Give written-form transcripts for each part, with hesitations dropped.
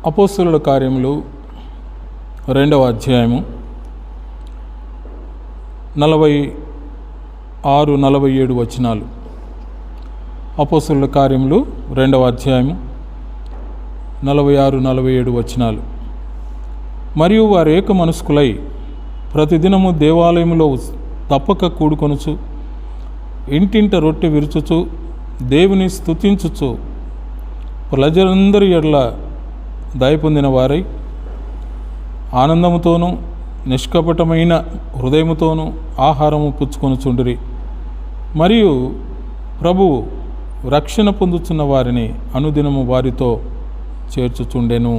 అపోస్తలుల కార్యములు 2వ అధ్యాయము 46-47 వచనాలు. అపోస్తలుల కార్యములు 2వ అధ్యాయము 46-47 వచనాలు. మరియు వారు ఏక మనస్కులై ప్రతిదినము దేవాలయములో తప్పక కూడుకొనుచు, ఇంటింట రొట్టె విరుచుచు, దేవుని స్తుతించుచు, ప్రజలందరి ఎడల దయ పొందిన వారై ఆనందముతోనూ నిష్కపటమైన హృదయముతోనూ ఆహారము పుచ్చుకొనుచుండిరి. మరియు ప్రభువు రక్షణ పొందుతున్న వారిని అనుదినము వారితో చేర్చుచుండెను.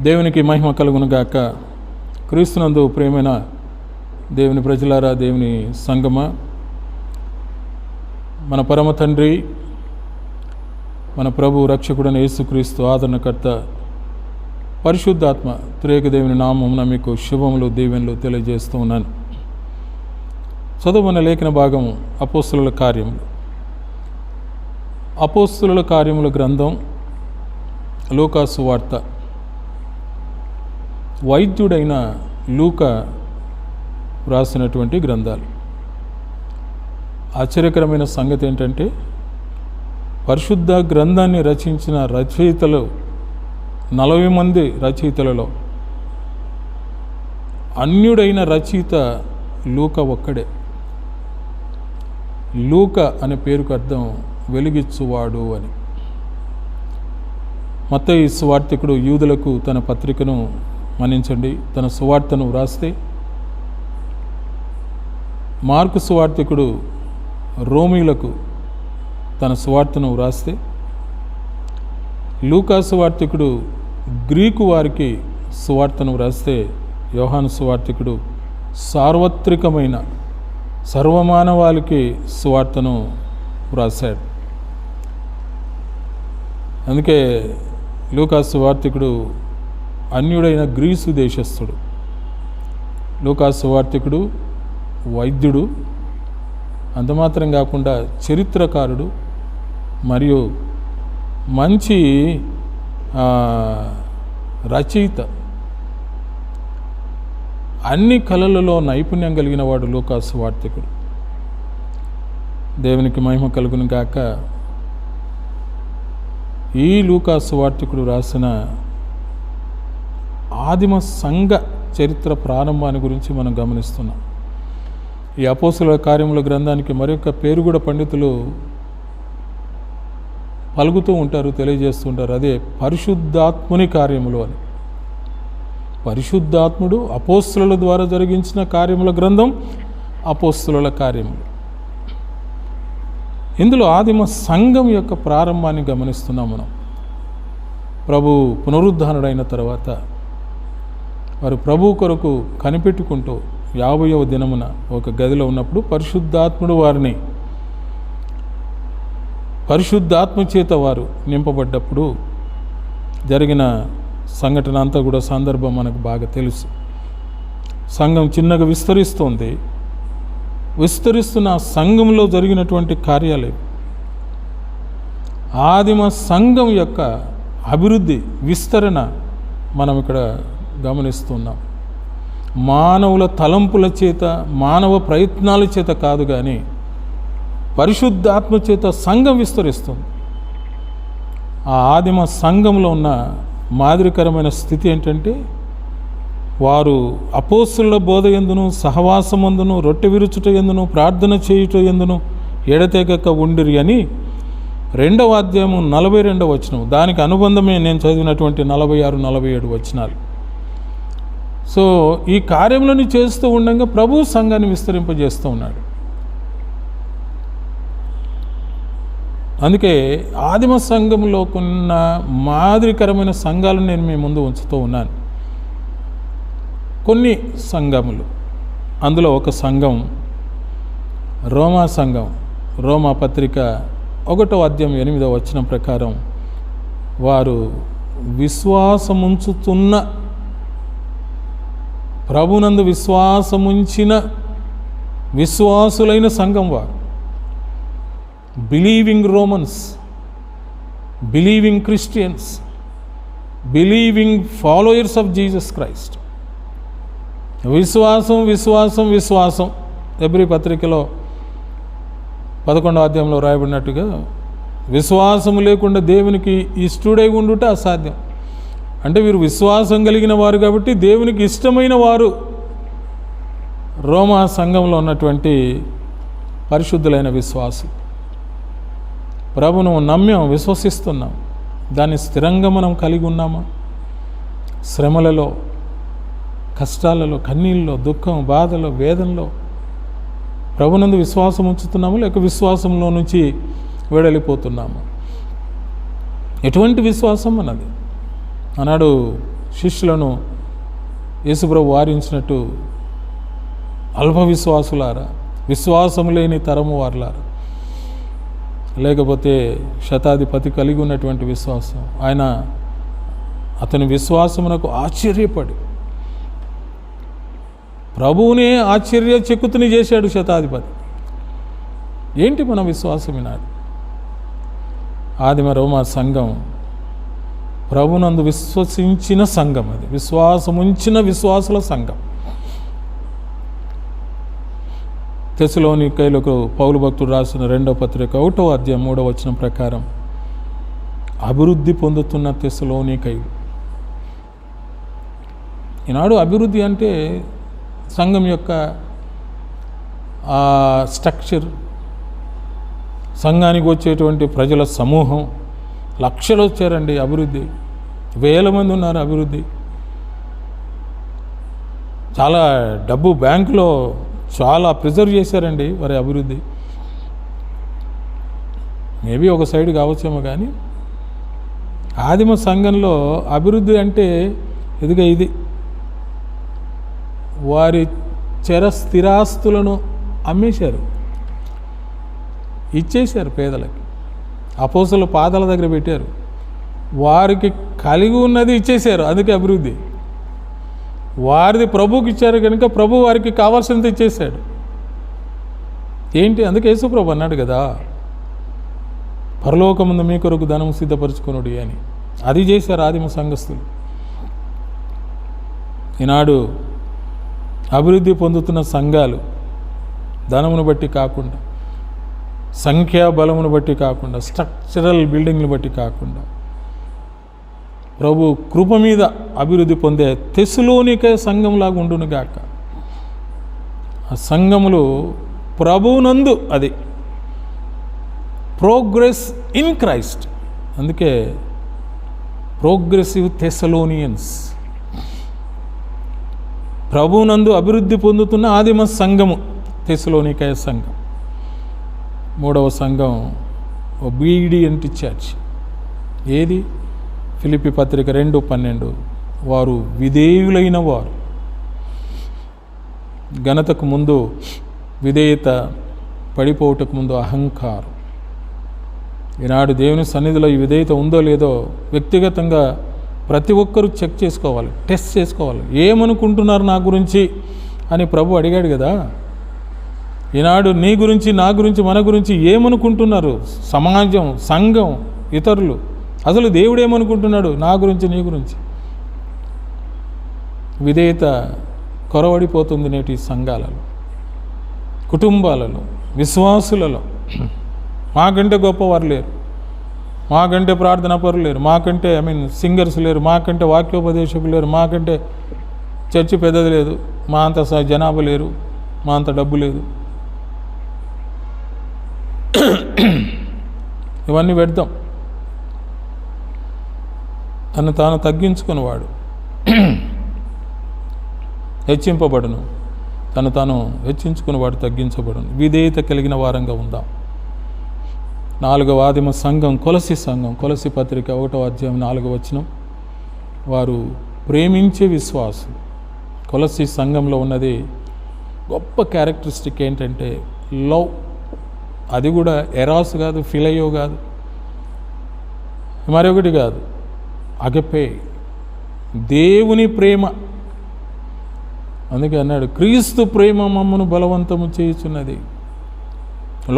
దేవునికి మహిమ కలుగునుగాక. క్రీస్తునందు ప్రియమైన దేవుని ప్రజలారా, దేవుని సంగమ, మన పరమ తండ్రి, మన ప్రభు రక్షకుడైన యేసుక్రీస్తు ఆదరణకర్త పరిశుద్ధాత్మ త్రియేక దేవుని నామమున మీకు శుభములు, దీవెనలు తెలియజేస్తూ ఉన్నాను. చదువుకున్న లేఖన భాగం అపోస్తలుల కార్యములు. అపోస్తలుల కార్యముల గ్రంథం, లూకా సువార్త. వైద్యుడైన లూకా వ్రాసినటువంటి గ్రంథాలు. ఆశ్చర్యకరమైన సంగతి ఏంటంటే, పరిశుద్ధ గ్రంథాన్ని రచించిన రచయితలు 40 మంది రచయితలలో అన్యుడైన రచయిత లూకా ఒక్కడే. లూకా అనే పేరుకు అర్థం వెలుగిచ్చువాడు అని. మత్తయి సువార్తికుడు యూదులకు తన పత్రికను మన్నించండి, తన సువార్తను వ్రాస్తే, మార్కు సువార్తికుడు రోమీలకు తన సువార్తను వ్రాస్తే, లూకా సువార్తికుడు గ్రీకు వారికి సువార్తను వ్రాస్తే, యోహాను సువార్తికుడు సార్వత్రికమైన సర్వమానవాళికి సువార్తను వ్రాసాడు. అందుకే లూకా సువార్తికుడు అన్యుడైన గ్రీసు దేశస్థుడు. లూకా సువార్తికుడు వైద్యుడు, అంతమాత్రం కాకుండా చరిత్రకారుడు, మరియు మంచి రచయిత. అన్ని కళలలో నైపుణ్యం కలిగిన వాడు లూకా సువార్తికుడు. దేవునికి మహిమ కలుగును గాక. ఈ లూకా సువార్తికుడు రాసిన ఆదిమ సంఘ చరిత్ర ప్రారంభాన్ని గురించి మనం గమనిస్తున్నాం. ఈ అపోస్తలుల కార్యముల గ్రంథానికి మరొక పేరు కూడా పండితులు పలుకుతూ ఉంటారు, తెలియజేస్తుంటారు. అదే పరిశుద్ధాత్ముని కార్యములు అని. పరిశుద్ధాత్ముడు అపోస్తలుల ద్వారా జరిగించిన కార్యముల గ్రంథం అపోస్తలుల కార్యములు. ఇందులో ఆదిమ సంఘం యొక్క ప్రారంభాన్ని గమనిస్తున్నాం మనం. ప్రభు పునరుద్ధానుడైన తర్వాత వారు ప్రభు కొరకు కనిపెట్టుకుంటూ 50వ దినమున ఒక గదిలో ఉన్నప్పుడు పరిశుద్ధాత్ముడు వారిని పరిశుద్ధాత్మ చేత వారు నింపబడ్డప్పుడు జరిగిన సంఘటన అంతా కూడా సందర్భం మనకు బాగా తెలుసు. సంఘం చిన్నగా విస్తరిస్తోంది. విస్తరిస్తున్న సంఘంలో జరిగినటువంటి కార్యాలే ఆదిమ సంఘం యొక్క అభివృద్ధి, విస్తరణ మనం ఇక్కడ గమనిస్తున్నాం. మానవుల తలంపుల చేత, మానవ ప్రయత్నాల చేత కాదు, కానీ పరిశుద్ధాత్మ చేత సంఘం విస్తరిస్తుంది. ఆ ఆదిమ సంఘంలో ఉన్న మాదిరికరమైన స్థితి ఏంటంటే, వారు అపోస్తలుల బోధ యందును, సహవాసమందును, రొట్టె విరుచుట యందును, ప్రార్థన చేయుట యందును ఎడతెగక ఉండిరి అని 2వ అధ్యాయము 42వ వచనం. దానికి అనుబంధమే నేను చదివినటువంటి 46-47 వచనాలు. సో ఈ కార్యములను చేస్తూ ఉండగా ప్రభు సంఘాన్ని విస్తరింపజేస్తూ ఉన్నాడు. అందుకే ఆదిమ సంఘంలో ఉన్న మాదిరికరమైన సంఘాలను నేను మీ ముందు ఉంచుతూ ఉన్నాను. కొన్ని సంఘములు, అందులో ఒక సంఘం రోమా సంఘం. రోమా పత్రిక 1వ అధ్యాయం 8వ వచనం ప్రకారం వారు విశ్వాసముంచుతున్న, ప్రభునందు విశ్వాసముంచిన విశ్వాసులైన సంఘం వారు. Believing Romans, believing Christians, believing followers of Jesus Christ. విశ్వాసం విశ్వాసం విశ్వాసం. హెబ్రీ పత్రికలో 11వ అధ్యాయంలో రాయబడినట్టుగా విశ్వాసము లేకుండా దేవునికి ఇష్టడై ఉండుట అసాధ్యం. అంటే వీరు విశ్వాసం కలిగిన వారు కాబట్టి దేవునికి ఇష్టమైన వారు. రోమా సంఘంలో ఉన్నటువంటి పరిశుద్ధులైన విశ్వాసులు. ప్రభును నమ్మాం, విశ్వసిస్తున్నాం. దాన్ని స్థిరంగా మనం కలిగి ఉన్నామా? శ్రమలలో, కష్టాలలో, కన్నీళ్ళలో, దుఃఖం, బాధలో, వేదనలో ప్రభునందు విశ్వాసం ఉంచుతున్నాము, లేక విశ్వాసంలో నుంచి వెడలిపోతున్నాము? ఎటువంటి విశ్వాసం అన్నది? ఆనాడు శిష్యులను యేసుప్రభు వారించినట్టు, అల్ప విశ్వాసులారా, విశ్వాసము లేని తరము వారులారా, లేకపోతే శతాధిపతి కలిగి ఉన్నటువంటి విశ్వాసం. అతని విశ్వాసమునకు ఆశ్చర్యపడి ప్రభువునే ఆశ్చర్యచకితుని చేశాడు శతాధిపతి. ఏంటి మన విశ్వాసం ఈనాడు? ఆదిమ రోమా సంఘం ప్రభునందు విశ్వసించిన సంఘం. అది విశ్వాసముంచిన విశ్వాసుల సంఘం. తెస్సలోనికైలకు పౌలు భక్తుడు రాసిన 2వ పత్రిక 1వ అధ్యాయం 3వ వచనం ప్రకారం అభివృద్ధి పొందుతున్న తెస్సలోనికైలు. ఈనాడు అభివృద్ధి అంటే సంఘం యొక్క స్ట్రక్చర్, సంఘానికి వచ్చేటువంటి ప్రజల సమూహం. లక్షలు వచ్చారండి అభివృద్ధి, వేల మంది ఉన్నారు అభివృద్ధి. చాలా డబ్బు బ్యాంకులో చాలా ప్రిజర్వ్ చేశారండి వారి అభివృద్ధి. మేబీ ఒక సైడ్ కావచ్చేమో, కానీ ఆదిమ సంఘంలో అభివృద్ధి అంటే ఇదిగా ఇది. వారి స్థిరాస్తులను అమ్మేశారు, ఇచ్చేశారు పేదలకి. అపోస్తలుల పాదాల దగ్గర పెట్టారు. వారికి కలిగి ఉన్నది ఇచ్చేశారు, అందుకే అభివృద్ధి. వారిది ప్రభువుకి ఇచ్చారు కనుక ప్రభు వారికి కావాల్సినంత ఇచ్చేశాడు. ఏంటి? అందుకే యేసుప్రభు అన్నాడు కదా, పరలోకముందు మీ కొరకు ధనము సిద్ధపరచుకొనుడి అని. అది చేశారు ఆదిమ సంఘస్థులు. ఈనాడు అభివృద్ధి పొందుతున్న సంఘాలు ధనమును బట్టి కాకుండా, సంఖ్యాబలమును బట్టి కాకుండా, స్ట్రక్చరల్ బిల్డింగ్లు బట్టి కాకుండా, ప్రభు కృప మీద అభివృద్ధి పొందే తెస్సలోనికై సంఘంలాగా ఉండునుగాక. ఆ సంఘములు ప్రభువునందు, అది ప్రోగ్రెస్ ఇన్ క్రైస్ట్. అందుకే ప్రోగ్రెసివ్ తెస్సలోనియన్స్. ప్రభువునందు అభివృద్ధి పొందుతున్న ఆదిమ సంఘము తెస్సలోనికై సంఘం. 3వ సంఘం ఒబీడియంట్ చర్చ్. ఏది? ఫిలిప్పీ పత్రిక 2:12. వారు విధేయులైన వారు. ఘనతకు ముందు విధేయత, పడిపోవటకు ముందు అహంకారం. ఈనాడు దేవుని సన్నిధిలో ఈ విధేయత ఉందో లేదో వ్యక్తిగతంగా ప్రతి ఒక్కరూ చెక్ చేసుకోవాలి, టెస్ట్ చేసుకోవాలి. ఏమనుకుంటున్నారు నా గురించి అని ప్రభు అడిగాడు కదా. ఈనాడు నీ గురించి, నా గురించి, మన గురించి ఏమనుకుంటున్నారు సమాజం, సంఘం, ఇతరులు? అసలు దేవుడు ఏమనుకుంటున్నాడు నా గురించి, నీ గురించి? విధేయత కొరవడిపోతుంది నేటి సంఘాలలో, కుటుంబాలలో, విశ్వాసులలో. మాకంటే గొప్పవారు లేరు, మాకంటే ప్రార్థనా పరులు లేరు, మాకంటే సింగర్స్ లేరు, మాకంటే వాక్యోపదేశకులు లేరు, మాకంటే చర్చి పెద్దది లేదు, మా అంత జనాభా లేరు, మా అంత డబ్బు లేదు. ఇవన్నీ పెడతాం. తను తాను తగ్గించుకునేవాడు హెచ్చింపబడును, తను తాను హెచ్చించుకునేవాడు తగ్గించబడును. విధేయత కలిగిన వారంగా ఉందాం. 4వ ఆదిమ సంఘం కొలసి సంఘం. కొలసి పత్రిక 1వ అధ్యాయం 4వ వచనం. వారు ప్రేమించే విశ్వాసం. కొలసి సంఘంలో ఉన్నది గొప్ప క్యారెక్టరిస్టిక్ ఏంటంటే లవ్. అది కూడా ఎరాస్ కాదు, ఫిలయో కాదు, మరొకటి కాదు, అగపే, దేవుని ప్రేమ. అందుకే అన్నాడు, క్రీస్తు ప్రేమ మమ్మను బలవంతము చేయుచున్నది.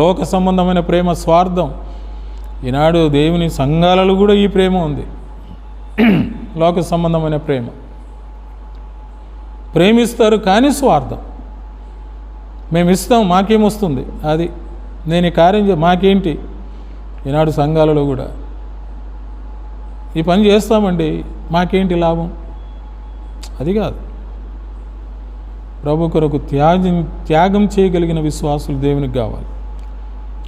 లోక సంబంధమైన ప్రేమ స్వార్థం, ఈనాడు దేవుని సంఘాలలో కూడా ఈ ప్రేమ ఉంది. లోక సంబంధమైన ప్రేమ. ప్రేమిస్తారు కానీ స్వార్థం. మేము ఇస్తాం, మాకేమొస్తుంది, అది నేను ఈ కార్యం మాకేంటి. ఈనాడు సంఘాలలో కూడా ఈ పని చేస్తామండి, మాకేంటి లాభం, అది కాదు. ప్రభు కొరకు త్యాగం చేయగలిగిన విశ్వాసులు దేవునికి కావాలి.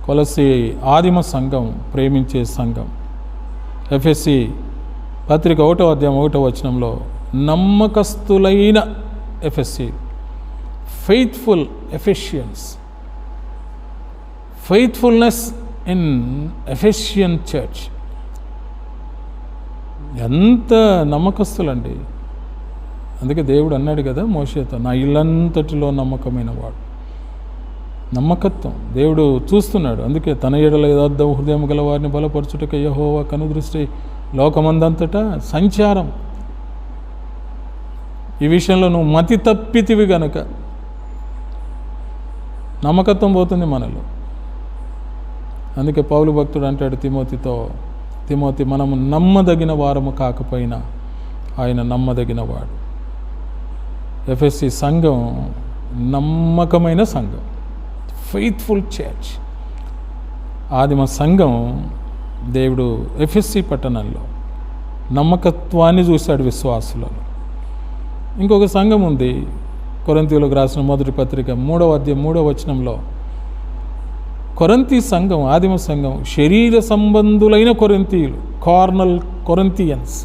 కొలస్సీ ఆదిమ సంఘం ప్రేమించే సంఘం. ఎఫెసీ పత్రిక 1వ అధ్యాయం 1వ వచనంలో నమ్మకస్తులైన ఎఫెసీ, faithful Ephesians, faithfulness in Ephesian church. ఎంత నమ్మకస్తులండి. అందుకే దేవుడు అన్నాడు కదా మోషేతో, నా ఇల్లంతటిలో నమ్మకమైన వాడు. నమ్మకత్వం దేవుడు చూస్తున్నాడు. అందుకే తన ఎడల యథార్థ హృదయం గల వారిని బలపరచుటకు యెహోవా కనుదృష్టి లోకమందంతటా సంచారం. ఈ విషయంలో నువ్వు మతి తప్పితివి గనక నమ్మకత్వం పోతుంది మనలో. అందుకే పౌలు భక్తుడు అంటాడు తిమోతితో, తిమోతి, మనము నమ్మదగిన వారము కాకపోయినా ఆయన నమ్మదగిన వాడు. ఎఫెసీ సంఘం నమ్మకమైన సంఘం, ఫెయిత్ఫుల్ చర్చ్. ఆదిమ సంఘం దేవుడు ఎఫెసీ పట్టణంలో నమ్మకత్వాన్ని చూశాడు విశ్వాసులలో. ఇంకొక సంఘం ఉంది, కొరింథీయులకు రాసిన మొదటి పత్రిక 3వ అధ్యాయం 3వ వచనంలో. కొరింథీ సంఘం, ఆదిమ సంఘం శరీర సంబంధులైన కొరింథీయులు, కార్నల్ కొరింథియన్స్.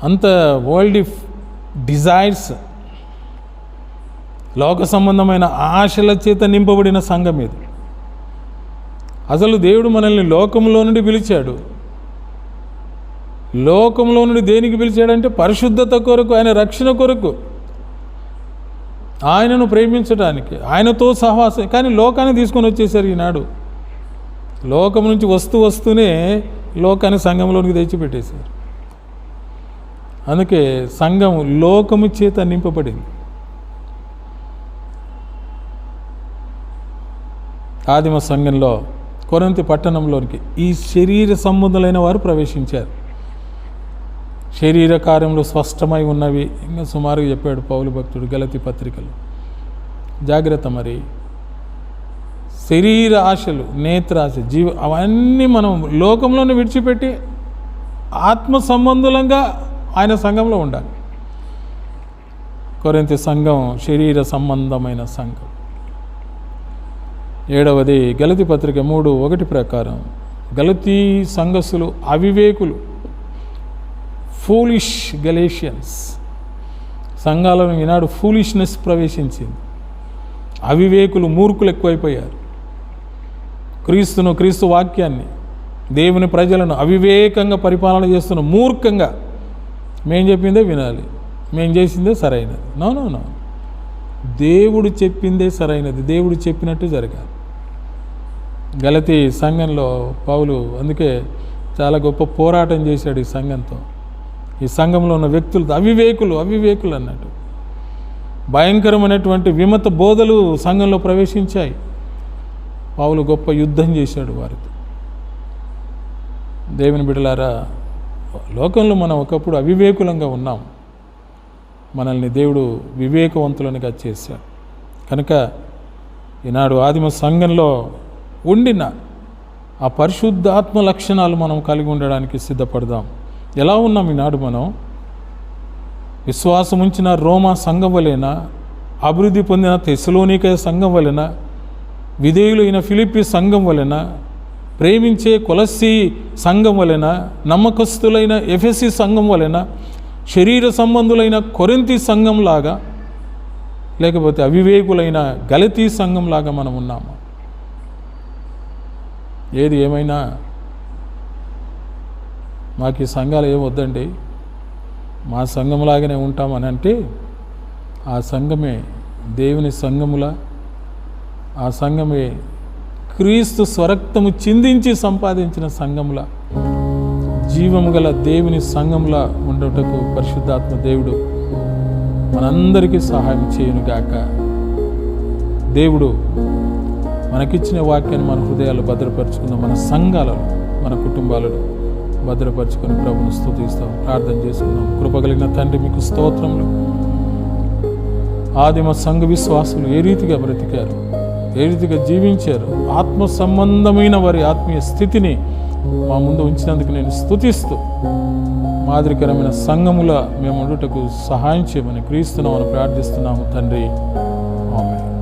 అంత వరల్డ్ డిజైర్స్, లోక సంబంధమైన ఆశల చేత నింపబడిన సంఘం ఇది. అసలు దేవుడు మనల్ని లోకంలో నుండి పిలిచాడు. లోకంలో నుండి దేనికి పిలిచాడంటే పరిశుద్ధత కొరకు, ఆయన రక్షణ కొరకు, ఆయనను ప్రేమించడానికి, ఆయనతో సహవాసం. కానీ లోకాన్ని తీసుకొని వచ్చేసారు ఈనాడు. లోకం నుంచి వస్తూనే లోకాన్ని సంఘంలోనికి తెచ్చిపెట్టేశారు. అందుకే సంఘం లోకము చేత నింపబడింది. ఆదిమ సంఘంలో కొరింథీ పట్టణంలోనికి ఈ శరీర సంబంధులైన వారు ప్రవేశించారు. శరీర కార్యంలో స్పష్టమై ఉన్నవి ఇంకా సుమారుగా చెప్పాడు పౌలు భక్తుడు గలతీ పత్రికలు. జాగ్రత్త మరి. శరీర ఆశలు, నేత్రాశ, అవన్నీ మనం లోకంలోనే విడిచిపెట్టి ఆత్మ సంబంధులంగా ఆయన సంఘంలో ఉండాలి. కొరింథీ సంఘం శరీర సంబంధమైన సంఘం. 7వది గలతీ పత్రిక 3:1 ప్రకారం గలతీ సంఘస్థులు అవివేకులు, ఫూలిష్ గలేషియన్స్. సంఘాలను ఈనాడు ఫూలిష్నెస్ ప్రవేశించింది. అవివేకులు, మూర్ఖులు ఎక్కువైపోయారు. క్రీస్తు వాక్యాన్ని, దేవుని ప్రజలను అవివేకంగా పరిపాలన చేస్తున్న మూర్ఖంగా మేం చెప్పిందే వినాలి, మేం చేసిందే సరైనది. నో, దేవుడు చెప్పిందే సరైనది, దేవుడు చెప్పినట్టు జరగాలి. గలతీ సంఘంలో పౌలు అందుకే చాలా గొప్ప పోరాటం చేశాడు ఈ సంఘంతో. ఈ సంఘంలో ఉన్న వ్యక్తులు అవివేకులు అన్నట్టు భయంకరమైనటువంటి విమత బోధలు సంఘంలో ప్రవేశించాయి. పౌలు గొప్ప యుద్ధం చేశాడు వారితో. దేవుని బిడ్డలారా, లోకంలో మనం ఒకప్పుడు అవివేకులంగా ఉన్నాం. మనల్ని దేవుడు వివేకవంతులనిగా చేశాడు. కనుక ఈనాడు ఆదిమ సంఘంలో ఉండిన ఆ పరిశుద్ధాత్మ లక్షణాలు మనం కలిగి ఉండడానికి సిద్ధపడదాం. ఎలా ఉన్నాం ఈనాడు మనం? విశ్వాసం ఉంచిన రోమా సంఘం వలెనా, అభివృద్ధి పొందిన తెస్సలోనికే సంఘం వలెనా, విధేయులైన ఫిలిప్పీ సంఘం వలెనా, ప్రేమించే కొలస్సీ సంఘం వలెనా, నమ్మకస్తులైన ఎఫెసీ సంఘం వలెనా, శరీర సంబంధులైన కొరింథీ సంఘంలాగా, లేకపోతే అవివేకులైన గలతీ సంఘంలాగా మనం ఉన్నాము? ఏది ఏమైనా మాకు ఈ సంఘాలు ఏమొద్దండి, మా సంఘంలాగానే ఉంటామని అంటే ఆ సంఘమే దేవుని సంఘములా, ఆ సంఘమే క్రీస్తు స్వరక్తము చిందించి సంపాదించిన సంఘములా, జీవము గల దేవుని సంఘంలా ఉండటకు పరిశుద్ధాత్మ దేవుడు మనందరికీ సహాయం చేయునుగాక. దేవుడు మనకిచ్చిన వాక్యాన్ని మన హృదయాలు భద్రపరుచుకుందాం, మన సంఘాలలో, మన కుటుంబాలలో భద్రపరుచుకొని ప్రభువును స్తుతిస్తాం, ప్రార్థన చేసుకుందాం. కృపగలిగిన తండ్రి, మీకు స్తోత్రములు. ఆదిమ సంఘ విశ్వాసులు ఏ రీతిగా బ్రతికారు, ఏ రీతిగా జీవించారు, ఆత్మ సంబంధమైన వారి ఆత్మీయ స్థితిని మా ముందు ఉంచినందుకు నేను స్తుతిస్తూ, మాదిరికరమైన సంఘముల మేము ఉండుటకు సహాయం చేయమని క్రీస్తునామమున ప్రార్థిస్తున్నాము తండ్రి. ఆమేన్.